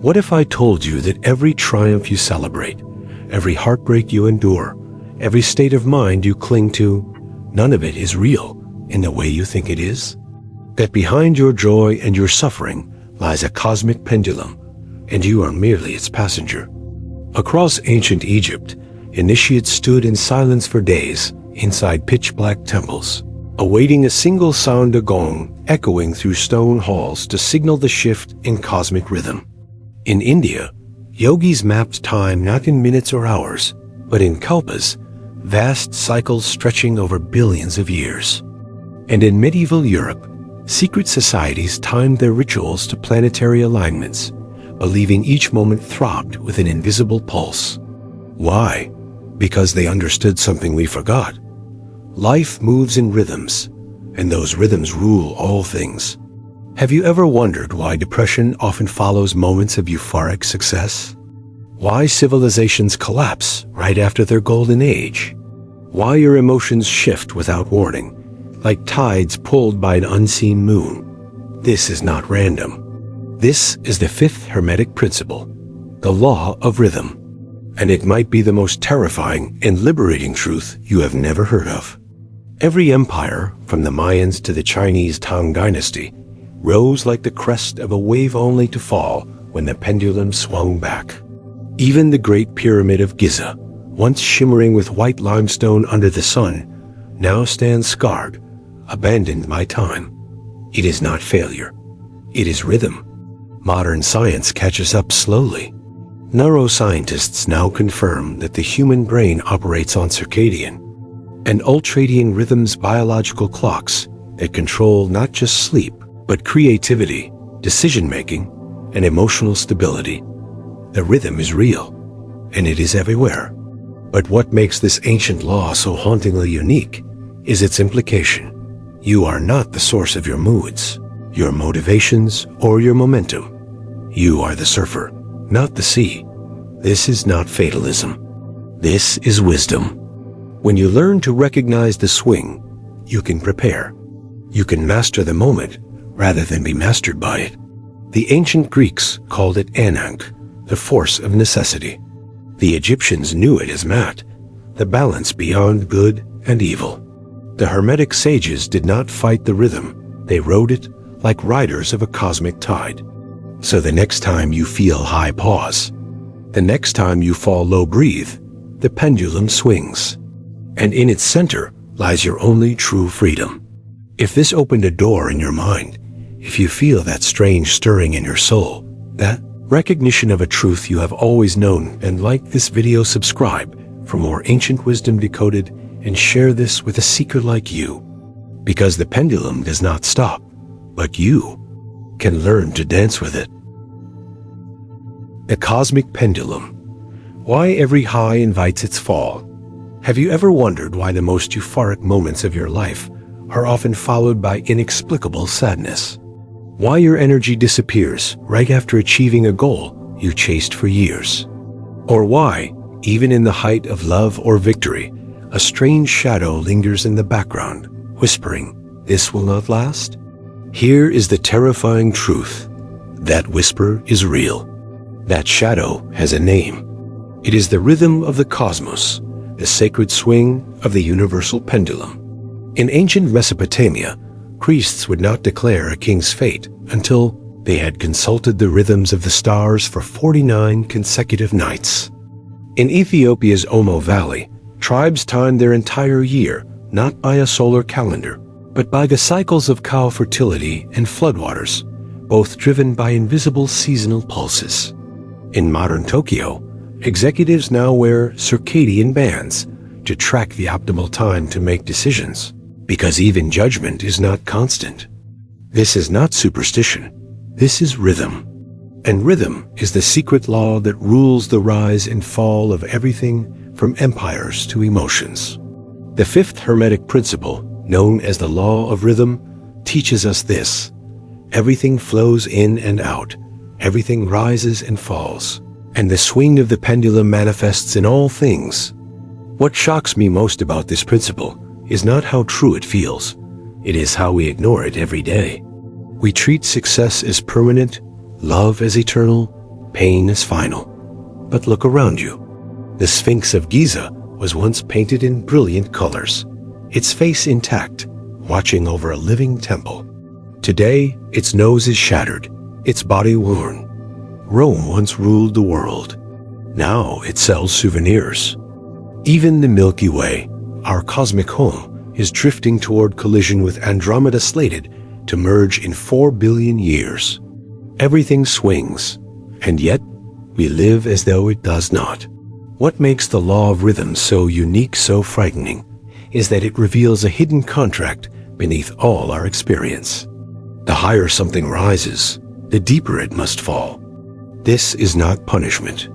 What if I told you that every triumph you celebrate, every heartbreak you endure, every state of mind you cling to, none of it is real in the way you think it is? That behind your joy and your suffering lies a cosmic pendulum, and you are merely its passenger. Across ancient Egypt, initiates stood in silence for days inside pitch-black temples, awaiting a single sound, a gong echoing through stone halls to signal the shift in cosmic rhythm. In India, yogis mapped time not in minutes or hours, but in kalpas, vast cycles stretching over billions of years. And in medieval Europe, secret societies timed their rituals to planetary alignments, believing each moment throbbed with an invisible pulse. Why? Because they understood something we forgot. Life moves in rhythms, and those rhythms rule all things. Have you ever wondered why depression often follows moments of euphoric success? Why civilizations collapse right after their golden age? Why your emotions shift without warning, like tides pulled by an unseen moon? This is not random. This is the fifth Hermetic principle, the law of rhythm. And it might be the most terrifying and liberating truth you have never heard of. Every empire, from the Mayans to the Chinese Tang dynasty, rose like the crest of a wave only to fall when the pendulum swung back. Even the Great Pyramid of Giza, once shimmering with white limestone under the sun, now stands scarred, abandoned by time. It is not failure. It is rhythm. Modern science catches up slowly. Neuroscientists now confirm that the human brain operates on circadian and ultradian rhythms, biological clocks that control not just sleep, but creativity, decision-making, and emotional stability. The rhythm is real, and it is everywhere. But what makes this ancient law so hauntingly unique is its implication. You are not the source of your moods, your motivations, or your momentum. You are the surfer, not the sea. This is not fatalism. This is wisdom. When you learn to recognize the swing, you can prepare. You can master the moment rather than be mastered by it. The ancient Greeks called it anank, the force of necessity. The Egyptians knew it as mat, the balance beyond good and evil. The Hermetic sages did not fight the rhythm. They rode it like riders of a cosmic tide. So the next time you feel high, pause. The next time you fall low, breathe. The pendulum swings. And in its center lies your only true freedom. If this opened a door in your mind, if you feel that strange stirring in your soul, that recognition of a truth you have always known, and like this video, subscribe for more ancient wisdom decoded, and share this with a seeker like you. Because the pendulum does not stop, but you can learn to dance with it. The cosmic pendulum. Why every high invites its fall. Have you ever wondered why the most euphoric moments of your life are often followed by inexplicable sadness? Why your energy disappears right after achieving a goal you chased for years? Or why, even in the height of love or victory, a strange shadow lingers in the background, whispering, "This will not last"? Here is the terrifying truth. That whisper is real. That shadow has a name. It is the rhythm of the cosmos, the sacred swing of the universal pendulum. In ancient Mesopotamia, priests would not declare a king's fate until they had consulted the rhythms of the stars for 49 consecutive nights. In Ethiopia's Omo Valley, tribes timed their entire year not by a solar calendar, but by the cycles of cow fertility and floodwaters, both driven by invisible seasonal pulses. In modern Tokyo, executives now wear circadian bands to track the optimal time to make decisions, because even judgment is not constant. This is not superstition. This is rhythm. And rhythm is the secret law that rules the rise and fall of everything from empires to emotions. The fifth Hermetic principle, known as the law of rhythm, teaches us this. Everything flows in and out. Everything rises and falls. And the swing of the pendulum manifests in all things. What shocks me most about this principle is not how true it feels. It is how we ignore it every day. We treat success as permanent, love as eternal, Pain is final. But look around you. The Sphinx of Giza was once painted in brilliant colors, its face intact, watching over a living temple. Today, its nose is shattered, its body worn. Rome once ruled the world. Now it sells souvenirs. Even the Milky Way, our cosmic home, is drifting toward collision with Andromeda, slated to merge in 4 billion years. Everything swings, and yet we live as though it does not. What makes the law of rhythm so unique, so frightening, is that it reveals a hidden contract beneath all our experience. The higher something rises, the deeper it must fall. This is not punishment.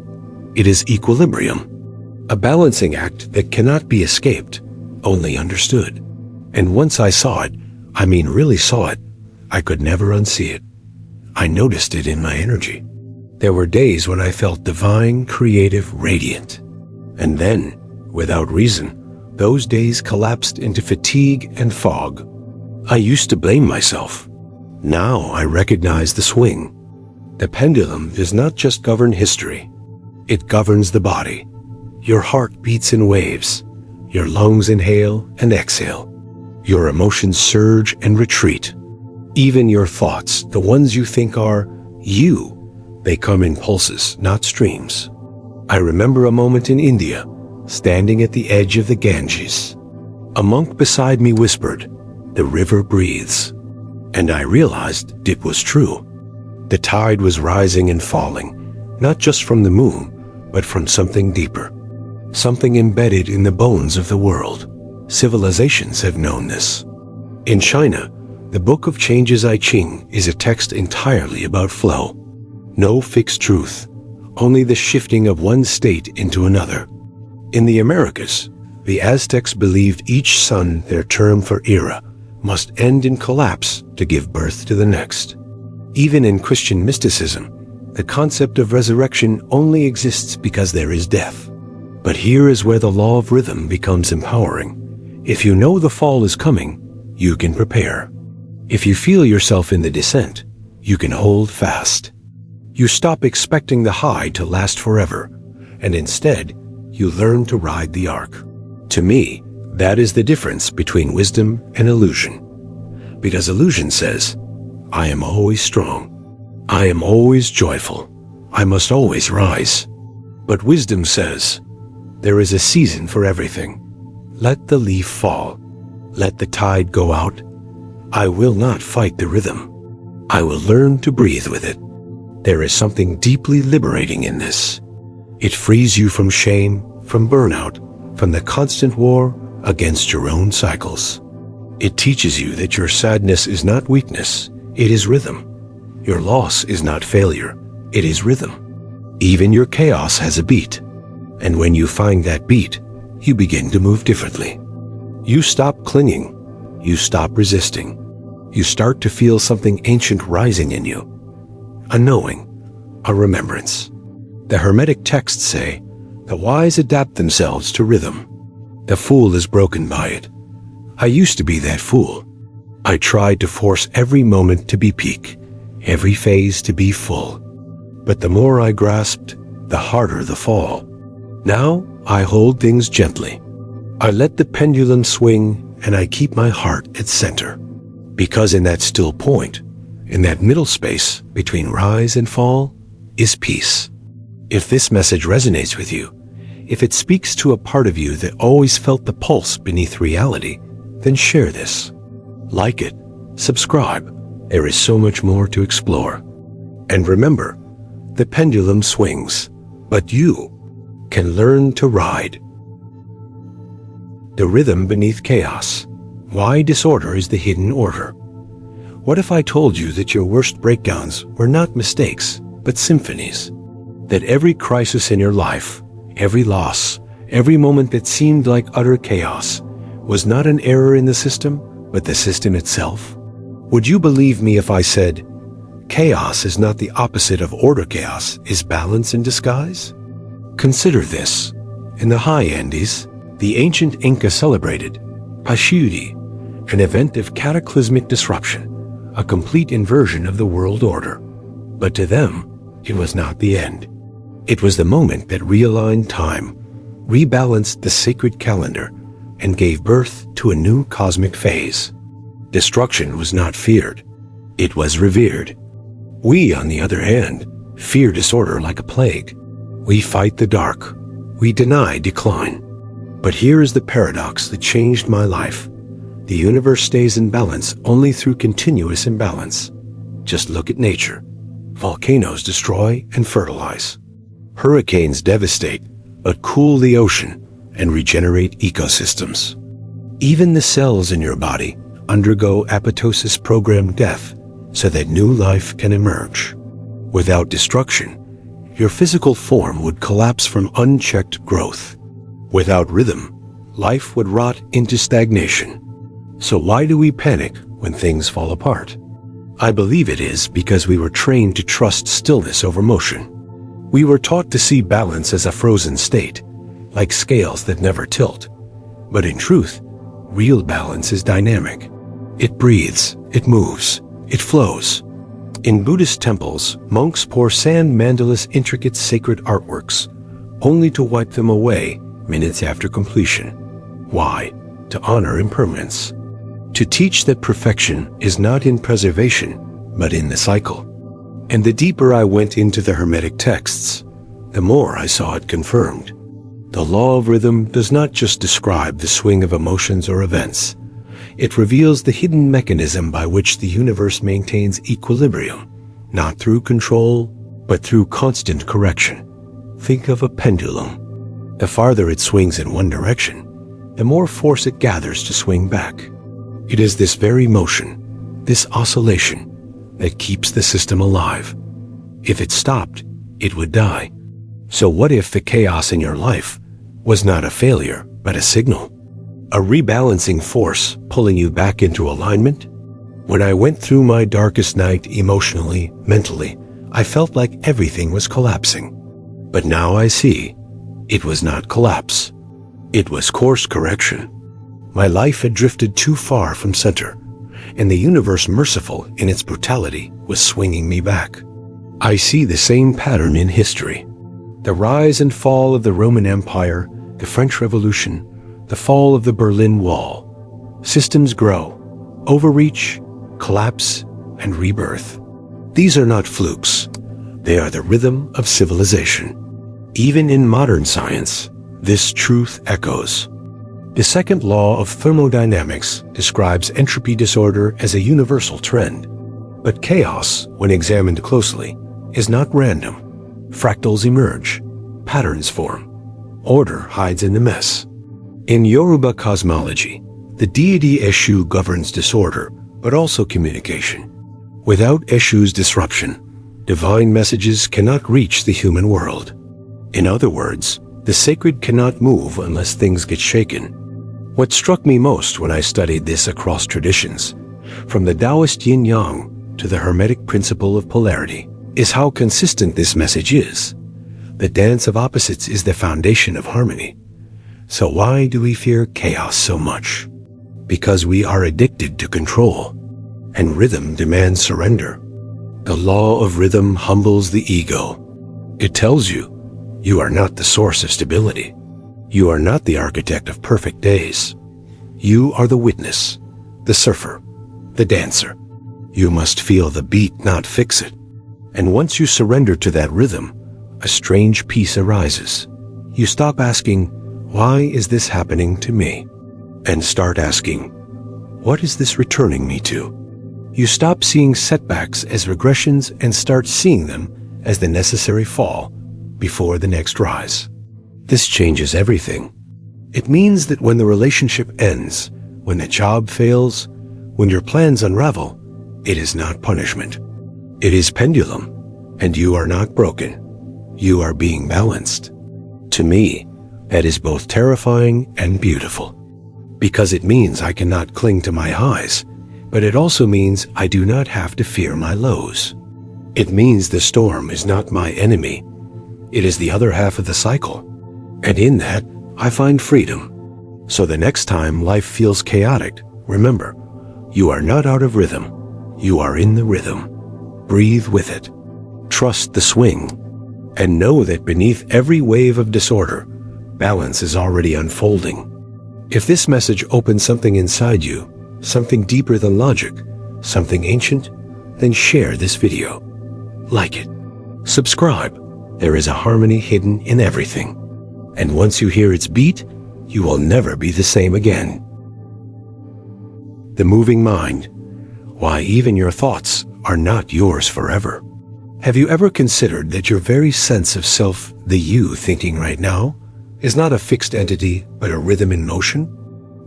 It is equilibrium, a balancing act that cannot be escaped, only understood. And once I saw it, I mean really saw it, I could never unsee it. I noticed it in my energy. There were days when I felt divine, creative, radiant. And then, without reason, those days collapsed into fatigue and fog. I used to blame myself. Now I recognize the swing. The pendulum does not just govern history. It governs the body. Your heart beats in waves. Your lungs inhale and exhale. Your emotions surge and retreat. Even your thoughts, the ones you think are you, they come in pulses, not streams. I remember a moment in India, standing at the edge of the Ganges. A monk beside me whispered, "The river breathes." And I realized it was true. The tide was rising and falling, not just from the moon, but from something deeper. Something embedded in the bones of the world. Civilizations have known this. In China, the Book of Changes I Ching is a text entirely about flow. No fixed truth, only the shifting of one state into another. In the Americas, the Aztecs believed each sun, their term for era, must end in collapse to give birth to the next. Even in Christian mysticism, the concept of resurrection only exists because there is death. But here is where the law of rhythm becomes empowering. If you know the fall is coming, you can prepare. If you feel yourself in the descent, you can hold fast. You stop expecting the high to last forever, and instead, you learn to ride the arc. To me, that is the difference between wisdom and illusion. Because illusion says, I am always strong. I am always joyful. I must always rise. But wisdom says, there is a season for everything. Let the leaf fall. Let the tide go out. I will not fight the rhythm. I will learn to breathe with it. There is something deeply liberating in this. It frees you from shame, from burnout, from the constant war against your own cycles. It teaches you that your sadness is not weakness, it is rhythm. Your loss is not failure, it is rhythm. Even your chaos has a beat. And when you find that beat, you begin to move differently. You stop clinging. You stop resisting. You start to feel something ancient rising in you. A knowing, a remembrance. The Hermetic texts say, the wise adapt themselves to rhythm. The fool is broken by it. I used to be that fool. I tried to force every moment to be peak, every phase to be full. But the more I grasped, the harder the fall. Now I hold things gently. I let the pendulum swing and I keep my heart at center. Because in that still point, in that middle space between rise and fall, is peace. If this message resonates with you, if it speaks to a part of you that always felt the pulse beneath reality, then share this. Like it, subscribe. There is so much more to explore. And remember, the pendulum swings, but you can learn to ride. The rhythm beneath chaos. Why disorder is the hidden order. What if I told you that your worst breakdowns were not mistakes, but symphonies? That every crisis in your life, every loss, every moment that seemed like utter chaos, was not an error in the system, but the system itself? Would you believe me if I said, chaos is not the opposite of order? Chaos is balance in disguise? Consider this. In the high Andes, the ancient Inca celebrated Pashudi, an event of cataclysmic disruption, a complete inversion of the world order. But to them, it was not the end. It was the moment that realigned time, rebalanced the sacred calendar, and gave birth to a new cosmic phase. Destruction was not feared. It was revered. We, on the other hand, fear disorder like a plague. We fight the dark. We deny decline. But here is the paradox that changed my life. The universe stays in balance only through continuous imbalance. Just look at nature. Volcanoes destroy and fertilize. Hurricanes devastate, but cool the ocean and regenerate ecosystems. Even the cells in your body undergo apoptosis-programmed death so that new life can emerge. Without destruction, your physical form would collapse from unchecked growth. Without rhythm, life would rot into stagnation. So why do we panic when things fall apart? I believe it is because we were trained to trust stillness over motion. We were taught to see balance as a frozen state, like scales that never tilt. But in truth, real balance is dynamic. It breathes, it moves, it flows. In Buddhist temples, monks pour sand mandalas intricate sacred artworks, only to wipe them away minutes after completion. Why? To honor impermanence. To teach that perfection is not in preservation, but in the cycle. And the deeper I went into the Hermetic texts, the more I saw it confirmed. The law of rhythm does not just describe the swing of emotions or events. It reveals the hidden mechanism by which the universe maintains equilibrium, not through control, but through constant correction. Think of a pendulum. The farther it swings in one direction, the more force it gathers to swing back. It is this very motion, this oscillation, that keeps the system alive. If it stopped, it would die. So what if the chaos in your life was not a failure, but a signal? A rebalancing force pulling you back into alignment? When I went through my darkest night emotionally, mentally, I felt like everything was collapsing. But now I see, it was not collapse. It was course correction. My life had drifted too far from center, and the universe, merciful in its brutality, was swinging me back. I see the same pattern in history. The rise and fall of the Roman Empire, the French Revolution, the fall of the Berlin Wall. Systems grow, overreach, collapse, and rebirth. These are not flukes. They are the rhythm of civilization. Even in modern science, this truth echoes. The second law of thermodynamics describes entropy disorder as a universal trend. But chaos, when examined closely, is not random. Fractals emerge, patterns form, order hides in the mess. In Yoruba cosmology, the deity Eshu governs disorder, but also communication. Without Eshu's disruption, divine messages cannot reach the human world. In other words, the sacred cannot move unless things get shaken. What struck me most when I studied this across traditions, from the Taoist yin-yang to the Hermetic principle of polarity, is how consistent this message is. The dance of opposites is the foundation of harmony. So why do we fear chaos so much? Because we are addicted to control, and rhythm demands surrender. The law of rhythm humbles the ego. It tells you, you are not the source of stability. You are not the architect of perfect days. You are the witness, the surfer, the dancer. You must feel the beat, not fix it. And once you surrender to that rhythm, a strange peace arises. You stop asking, why is this happening to me? And start asking, what is this returning me to? You stop seeing setbacks as regressions and start seeing them as the necessary fall before the next rise. This changes everything. It means that when the relationship ends, when the job fails, when your plans unravel, it is not punishment. It is pendulum, and you are not broken. You are being balanced. To me, that is both terrifying and beautiful, because it means I cannot cling to my highs, but it also means I do not have to fear my lows. It means the storm is not my enemy. It is the other half of the cycle. And in that, I find freedom. So the next time life feels chaotic, remember, you are not out of rhythm. You are in the rhythm. Breathe with it. trust the swing, and know that beneath every wave of disorder, balance is already unfolding. If this message opens something inside you, something deeper than logic, something ancient, then share this video. Like it. Subscribe. There is a harmony hidden in everything. And once you hear its beat, you will never be the same again. The moving mind. Why even your thoughts are not yours forever. Have you ever considered that your very sense of self, the you thinking right now, is not a fixed entity, but a rhythm in motion?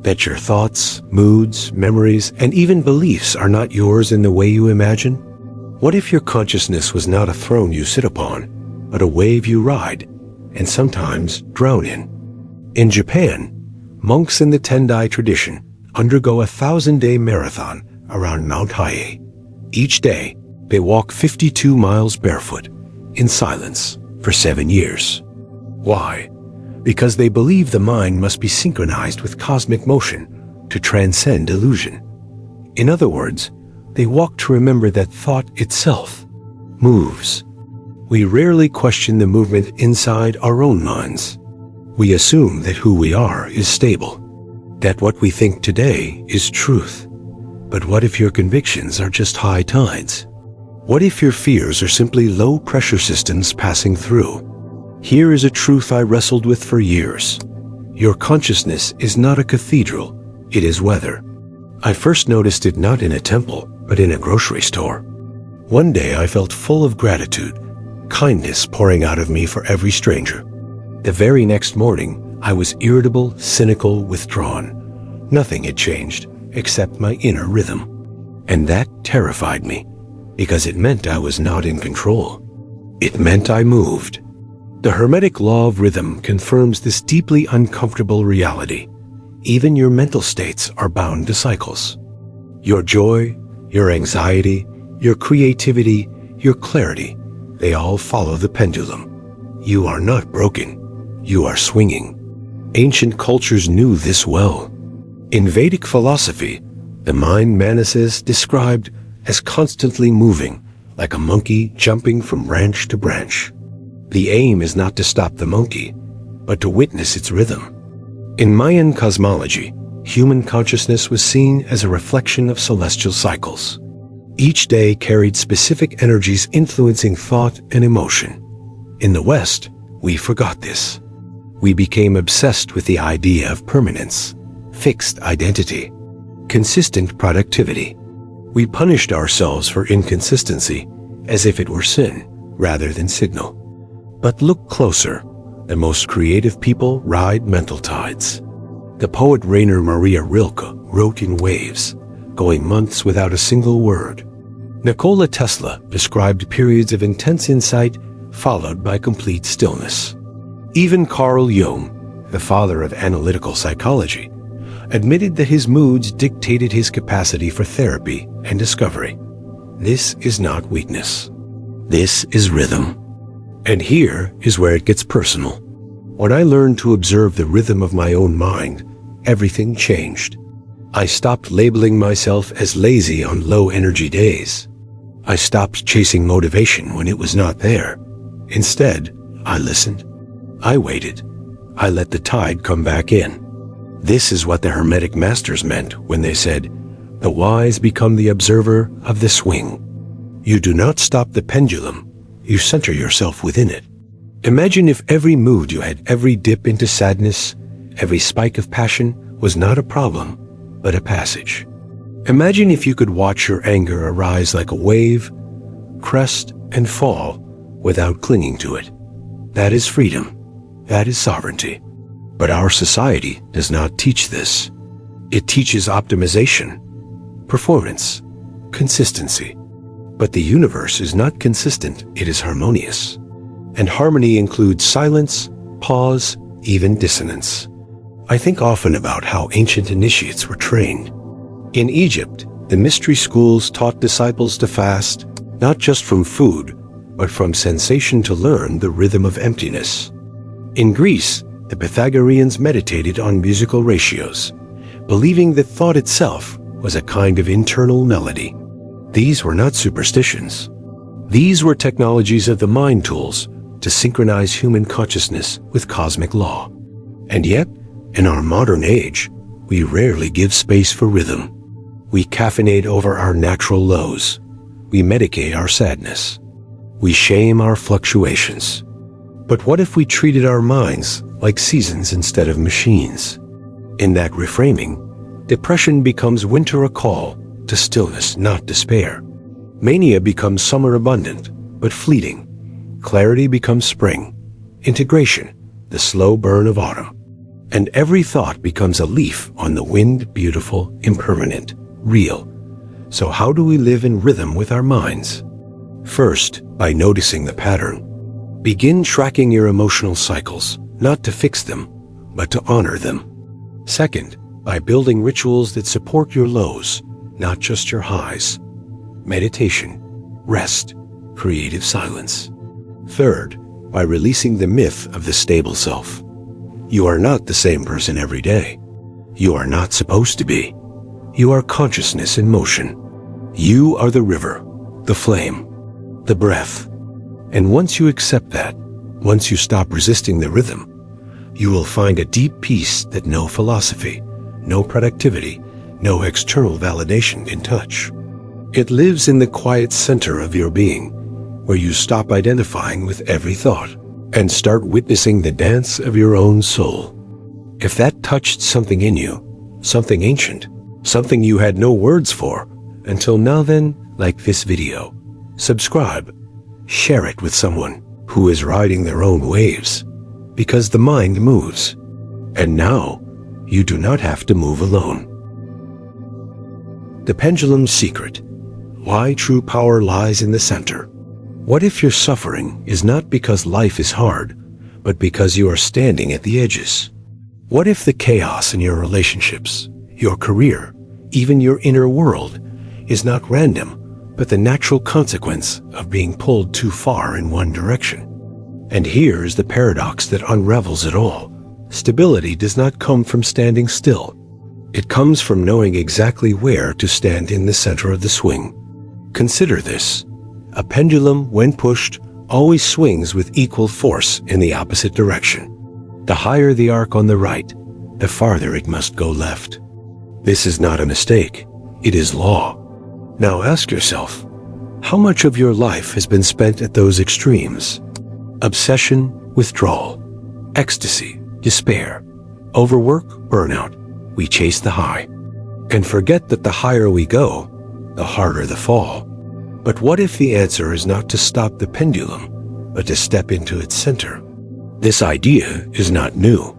That your thoughts, moods, memories, and even beliefs are not yours in the way you imagine? What if your consciousness was not a throne you sit upon, but a wave you ride, and sometimes drown in? In Japan, monks in the Tendai tradition undergo a 1,000-day marathon around Mount Hiei. Each day, they walk 52 miles barefoot, in silence, for 7 years. Why? Because they believe the mind must be synchronized with cosmic motion to transcend illusion. In other words, they walk to remember that thought itself moves. We rarely question the movement inside our own minds. We assume that who we are is stable, that what we think today is truth. But what if your convictions are just high tides? What if your fears are simply low-pressure systems passing through? Here is a truth I wrestled with for years. Your consciousness is not a cathedral, it is weather. I first noticed it not in a temple, but in a grocery store. One day I felt full of gratitude, kindness pouring out of me for every stranger. The very next morning, I was irritable, cynical, withdrawn. Nothing had changed, except my inner rhythm. And that terrified me, because it meant I was not in control. It meant I moved. The Hermetic law of rhythm confirms this deeply uncomfortable reality. Even your mental states are bound to cycles. Your joy, your anxiety, your creativity, your clarity, they all follow the pendulum. You are not broken. You are swinging. Ancient cultures knew this well. In Vedic philosophy, the mind Manas is described as constantly moving, like a monkey jumping from branch to branch. The aim is not to stop the monkey, but to witness its rhythm. In Mayan cosmology, human consciousness was seen as a reflection of celestial cycles. Each day carried specific energies influencing thought and emotion. In the West, we forgot this. We became obsessed with the idea of permanence, fixed identity, consistent productivity. We punished ourselves for inconsistency as if it were sin rather than signal. But look closer. The most creative people ride mental tides. The poet Rainer Maria Rilke wrote in waves, going months without a single word. Nikola Tesla described periods of intense insight followed by complete stillness. Even Carl Jung, the father of analytical psychology, admitted that his moods dictated his capacity for therapy and discovery. This is not weakness. This is rhythm. And here is where it gets personal. When I learned to observe the rhythm of my own mind, everything changed. I stopped labeling myself as lazy on low-energy days. I stopped chasing motivation when it was not there. Instead, I listened. I waited. I let the tide come back in. This is what the Hermetic masters meant when they said, "The wise become the observer of the swing." You do not stop the pendulum. You center yourself within it. Imagine if every mood you had, every dip into sadness, every spike of passion was not a problem, but a passage. Imagine if you could watch your anger arise like a wave, crest and fall without clinging to it. That is freedom. That is sovereignty. But our society does not teach this. It teaches optimization, performance, consistency. But the universe is not consistent, it is harmonious. And harmony includes silence, pause, even dissonance. I think often about how ancient initiates were trained. In Egypt, the mystery schools taught disciples to fast, not just from food, but from sensation to learn the rhythm of emptiness. In Greece, the Pythagoreans meditated on musical ratios, believing that thought itself was a kind of internal melody. These were not superstitions. These were technologies of the mind tools to synchronize human consciousness with cosmic law. And yet, in our modern age, we rarely give space for rhythm. We caffeinate over our natural lows. We medicate our sadness. We shame our fluctuations. But what if we treated our minds like seasons instead of machines? In that reframing, depression becomes winter a call to stillness, not despair. Mania becomes summer abundant, but fleeting. Clarity becomes spring. Integration, the slow burn of autumn. And every thought becomes a leaf on the wind, beautiful, impermanent, real. So how do we live in rhythm with our minds? First, by noticing the pattern. Begin tracking your emotional cycles, not to fix them, but to honor them. Second, by building rituals that support your lows, not just your highs. Meditation, rest, creative silence. Third, by releasing the myth of the stable self. You are not the same person every day. You are not supposed to be. You are consciousness in motion. You are the river, the flame, the breath. And once you accept that, once you stop resisting the rhythm, you will find a deep peace that no philosophy, no productivity, no external validation can touch. It lives in the quiet center of your being, where you stop identifying with every thought and start witnessing the dance of your own soul. If that touched something in you, something ancient, something you had no words for until now, then, like this video, subscribe, share it with someone who is riding their own waves, because the mind moves. And now, you do not have to move alone. The pendulum's secret. Why true power lies in the center. What if your suffering is not because life is hard, but because you are standing at the edges? What if the chaos in your relationships, your career, even your inner world, is not random, but the natural consequence of being pulled too far in one direction? And here's the paradox that unravels it all. Stability does not come from standing still. It comes from knowing exactly where to stand in the center of the swing. Consider this. A pendulum, when pushed, always swings with equal force in the opposite direction. The higher the arc on the right, the farther it must go left. This is not a mistake. It is law. Now ask yourself, how much of your life has been spent at those extremes? Obsession, withdrawal, ecstasy, despair, overwork, burnout. We chase the high and forget that the higher we go, the harder the fall. But what if the answer is not to stop the pendulum, but to step into its center? This idea is not new.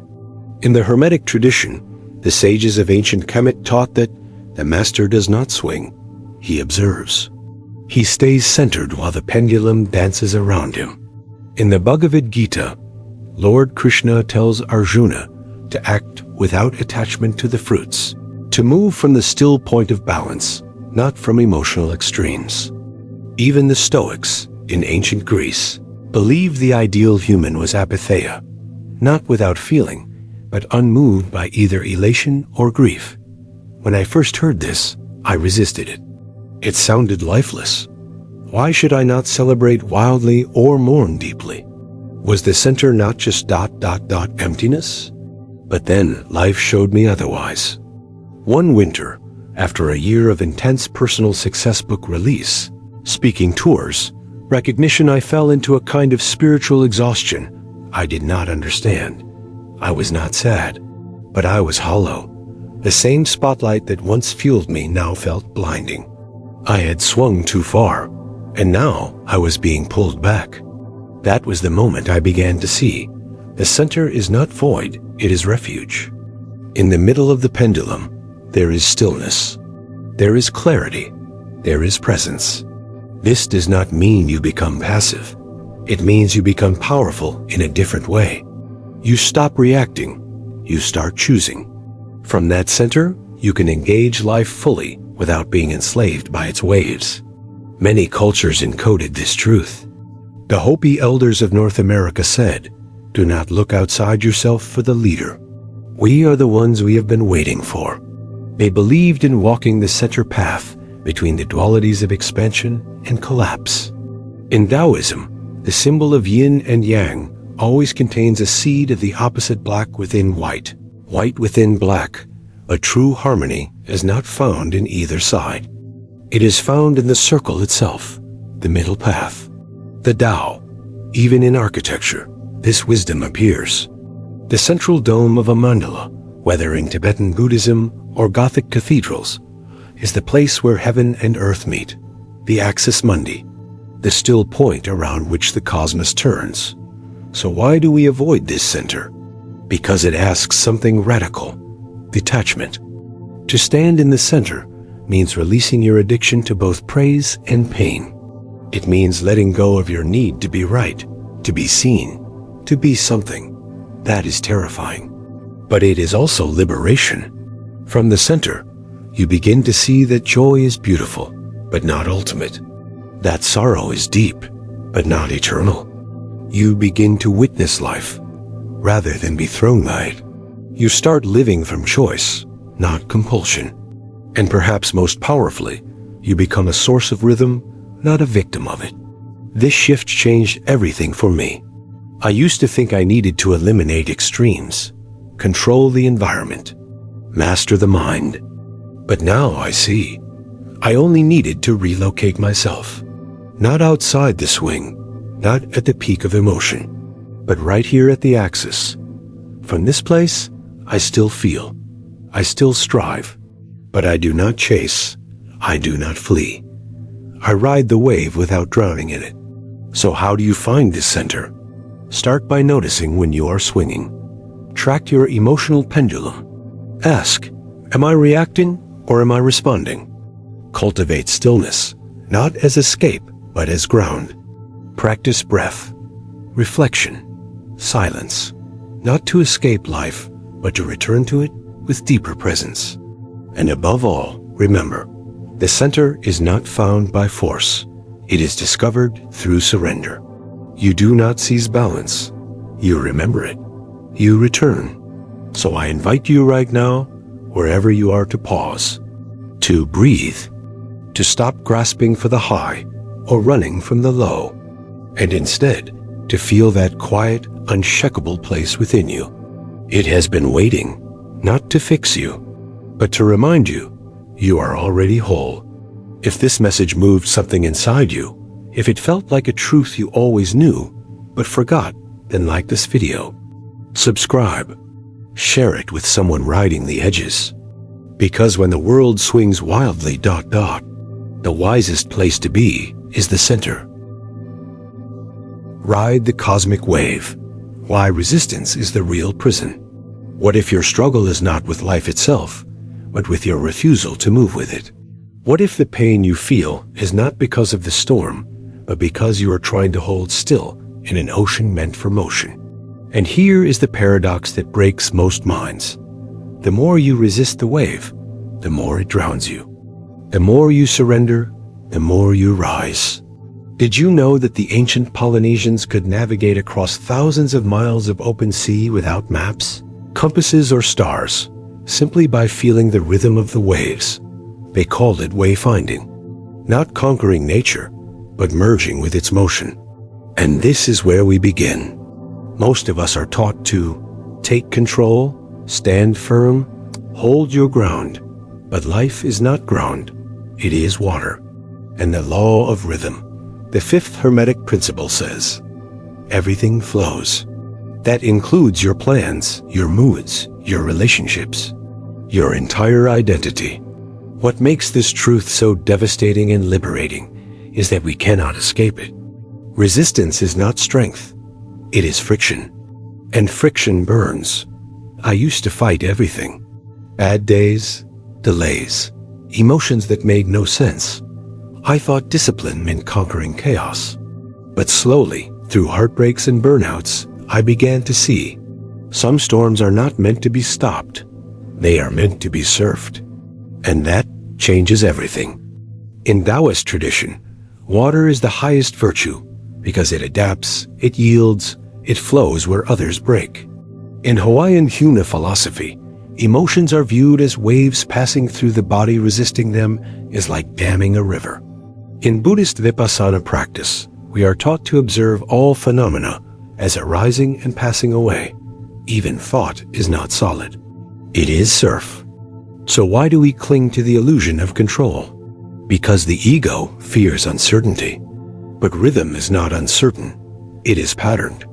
In the Hermetic tradition, the sages of ancient Kemet taught that the master does not swing, he observes. He stays centered while the pendulum dances around him. In the Bhagavad Gita, Lord Krishna tells Arjuna to act without attachment to the fruits, to move from the still point of balance, not from emotional extremes. Even the Stoics, in ancient Greece, believed the ideal human was apatheia, not without feeling, but unmoved by either elation or grief. When I first heard this, I resisted it. It sounded lifeless. Why should I not celebrate wildly or mourn deeply? Was the center not just ... emptiness? But then life showed me otherwise. One winter, after a year of intense personal success book release, speaking tours, recognition, I fell into a kind of spiritual exhaustion I did not understand. I was not sad, but I was hollow. The same spotlight that once fueled me now felt blinding. I had swung too far, and now I was being pulled back. That was the moment I began to see. The center is not void, it is refuge. In the middle of the pendulum, there is stillness. There is clarity. There is presence. This does not mean you become passive. It means you become powerful in a different way. You stop reacting. You start choosing. From that center, you can engage life fully without being enslaved by its waves. Many cultures encoded this truth. The Hopi elders of North America said, "Do not look outside yourself for the leader. We are the ones we have been waiting for." They believed in walking the center path between the dualities of expansion and collapse. In Taoism, the symbol of yin and yang always contains a seed of the opposite black within white, white within black. A true harmony is not found in either side. It is found in the circle itself, the middle path, the Tao. Even in architecture, this wisdom appears. The central dome of a mandala, whether in Tibetan Buddhism or Gothic cathedrals, is the place where heaven and earth meet, the axis mundi, the still point around which the cosmos turns. So why do we avoid this center? Because it asks something radical: detachment. To stand in the center means releasing your addiction to both praise and pain. It means letting go of your need to be right, to be seen, to be something. That is terrifying. But it is also liberation. From the center, you begin to see that joy is beautiful, but not ultimate. That sorrow is deep, but not eternal. You begin to witness life, rather than be thrown by it. You start living from choice, not compulsion. And perhaps most powerfully, you become a source of rhythm, not a victim of it. This shift changed everything for me. I used to think I needed to eliminate extremes, control the environment, master the mind. But now I see, I only needed to relocate myself. Not outside the swing, not at the peak of emotion, but right here at the axis. From this place, I still feel, I still strive, but I do not chase, I do not flee. I ride the wave without drowning in it. So how do you find this center? Start by noticing when you are swinging. Track your emotional pendulum. Ask, am I reacting or am I responding? Cultivate stillness, not as escape, but as ground. Practice breath, reflection, silence, not to escape life, but to return to it with deeper presence. And above all, remember, the center is not found by force. It is discovered through surrender. You do not seize balance. You remember it. You return. So I invite you right now, wherever you are, to pause, to breathe, to stop grasping for the high or running from the low, and instead to feel that quiet, unshakable place within you. It has been waiting, not to fix you, but to remind you, you are already whole. If this message moved something inside you, if it felt like a truth you always knew, but forgot, then like this video. Subscribe. Share it with someone riding the edges. Because when the world swings wildly ... the wisest place to be is the center. Ride the cosmic wave. Why resistance is the real prison. What if your struggle is not with life itself, but with your refusal to move with it? What if the pain you feel is not because of the storm, but because you are trying to hold still in an ocean meant for motion? And here is the paradox that breaks most minds. The more you resist the wave, the more it drowns you. The more you surrender, the more you rise. Did you know that the ancient Polynesians could navigate across thousands of miles of open sea without maps, compasses, or stars, simply by feeling the rhythm of the waves? They called it wayfinding. Not conquering nature, but merging with its motion. And this is where we begin. Most of us are taught to take control, stand firm, hold your ground. But life is not ground, it is water. And the law of rhythm, the fifth Hermetic principle, says, everything flows. That includes your plans, your moods, your relationships, your entire identity. What makes this truth so devastating and liberating is that we cannot escape it. Resistance is not strength, it is friction. And friction burns. I used to fight everything. Bad days, delays, emotions that made no sense. I thought discipline meant conquering chaos. But slowly, through heartbreaks and burnouts, I began to see some storms are not meant to be stopped. They are meant to be surfed. And that changes everything. In Taoist tradition, water is the highest virtue because it adapts, it yields, it flows where others break. In Hawaiian Huna philosophy, emotions are viewed as waves passing through the body. Resisting them is like damming a river. In Buddhist Vipassana practice, we are taught to observe all phenomena as arising and passing away. Even thought is not solid. It is surf. So why do we cling to the illusion of control? Because the ego fears uncertainty. But rhythm is not uncertain. It is patterned.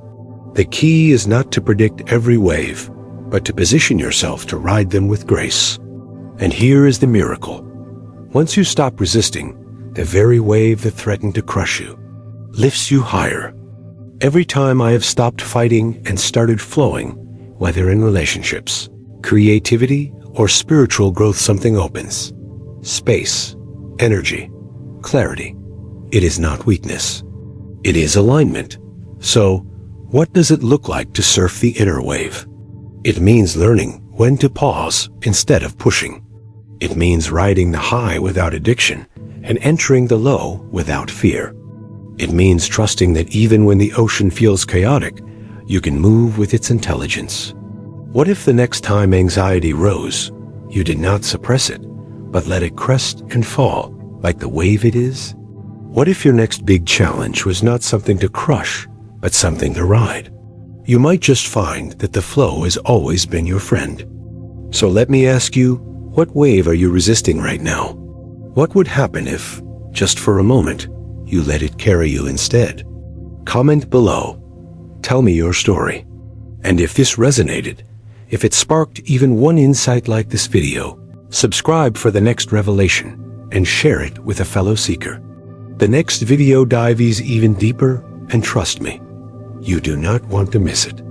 The key is not to predict every wave, but to position yourself to ride them with grace. And here is the miracle. Once you stop resisting, the very wave that threatened to crush you lifts you higher. Every time I have stopped fighting and started flowing, whether in relationships, creativity, or spiritual growth, something opens. Space, energy, clarity. It is not weakness. It is alignment. So, what does it look like to surf the inner wave? It means learning when to pause instead of pushing. It means riding the high without addiction and entering the low without fear. It means trusting that even when the ocean feels chaotic, you can move with its intelligence. What if the next time anxiety rose, you did not suppress it, but let it crest and fall like the wave it is? What if your next big challenge was not something to crush, but something to ride? You might just find that the flow has always been your friend. So let me ask you, what wave are you resisting right now? What would happen if, just for a moment, you let it carry you instead? Comment below. Tell me your story. And if this resonated, if it sparked even one insight like this video, subscribe for the next revelation and share it with a fellow seeker. The next video dives even deeper, and trust me, you do not want to miss it.